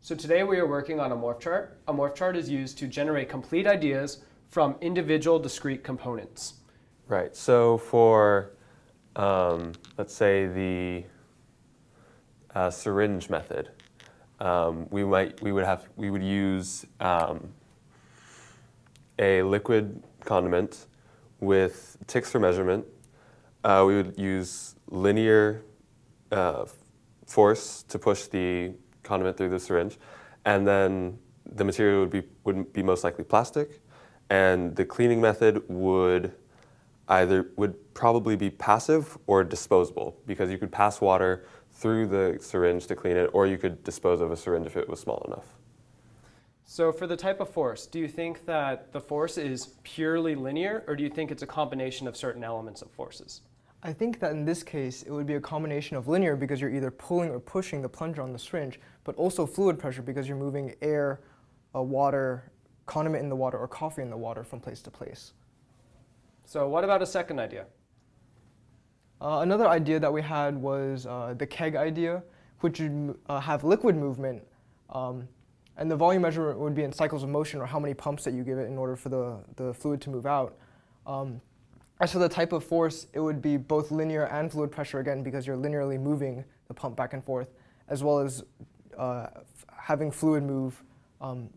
So today we are working on a morph chart. A morph chart is used to generate complete ideas from individual discrete components. Right. So for, let's say the syringe method, we would use a liquid condiment with ticks for measurement. We would use linear force to push the condiment through the syringe, and then the material would be most likely plastic, and the cleaning method would probably be passive or disposable, because you could pass water through the syringe to clean it, or you could dispose of a syringe if it was small enough. So for the type of force, do you think that the force is purely linear, or do you think it's a combination of certain elements of forces? I think that in this case, it would be a combination of linear because you're either pulling or pushing the plunger on the syringe, but also fluid pressure because you're moving air, water, condiment in the water, or coffee in the water from place to place. So what about a second idea? Another idea that we had was the keg idea, which would have liquid movement, and the volume measurement would be in cycles of motion, or how many pumps that you give it in order for the fluid to move out. As for the type of force, it would be both linear and fluid pressure again, because you're linearly moving the pump back and forth, as well as having fluid move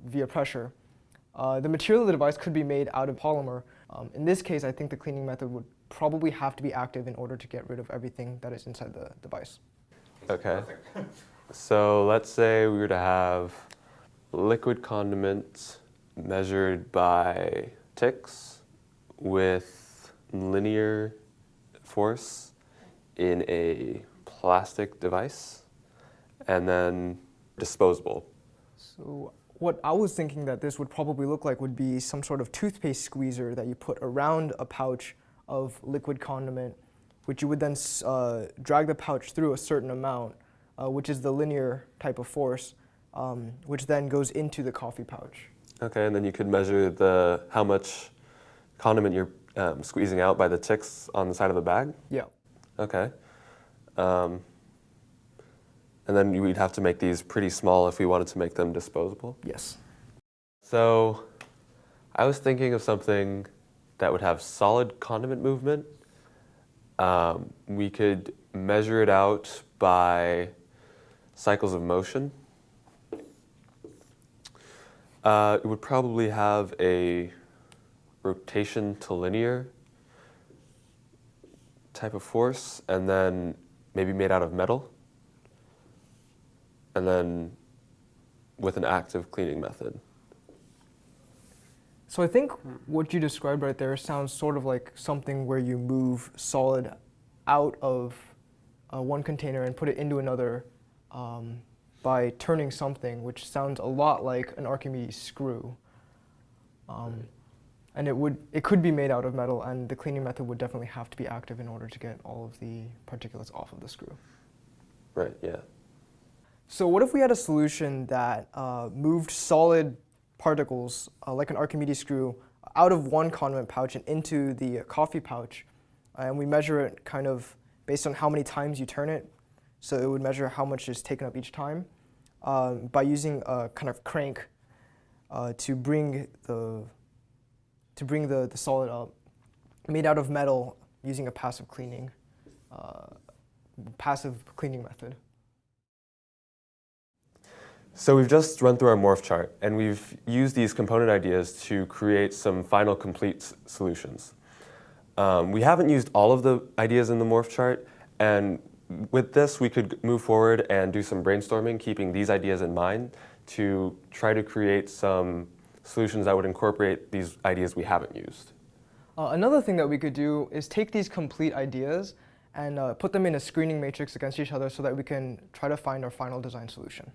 via pressure. The material of the device could be made out of polymer. In this case, I think the cleaning method would probably have to be active in order to get rid of everything that is inside the device. Okay. So let's say we were to have liquid condiment measured by ticks with linear force in a plastic device, and then disposable. So what I was thinking that this would probably look like would be some sort of toothpaste squeezer that you put around a pouch of liquid condiment, which you would then drag the pouch through a certain amount, which is the linear type of force, which then goes into the coffee pouch. Okay, and then you could measure how much condiment you're squeezing out by the ticks on the side of the bag? Yeah. Okay. And then we'd have to make these pretty small if we wanted to make them disposable? Yes. So I was thinking of something that would have solid condiment movement. We could measure it out by cycles of motion. It would probably have a rotation to linear type of force, and then maybe made out of metal, and then with an active cleaning method. So I think what you described right there sounds sort of like something where you move solid out of one container and put it into another by turning something, which sounds a lot like an Archimedes screw. And it could be made out of metal, and the cleaning method would definitely have to be active in order to get all of the particulates off of the screw. Right, yeah. So what if we had a solution that moved solid particles, like an Archimedes screw, out of one condiment pouch and into the coffee pouch, and we measure it kind of based on how many times you turn it, so it would measure how much is taken up each time, by using a kind of crank to bring the solid up, made out of metal, using a passive cleaning method. So we've just run through our morph chart, and we've used these component ideas to create some final complete solutions. We haven't used all of the ideas in the morph chart, and with this we could move forward and do some brainstorming, keeping these ideas in mind to try to create some solutions that would incorporate these ideas we haven't used. Another thing that we could do is take these complete ideas and put them in a screening matrix against each other so that we can try to find our final design solution.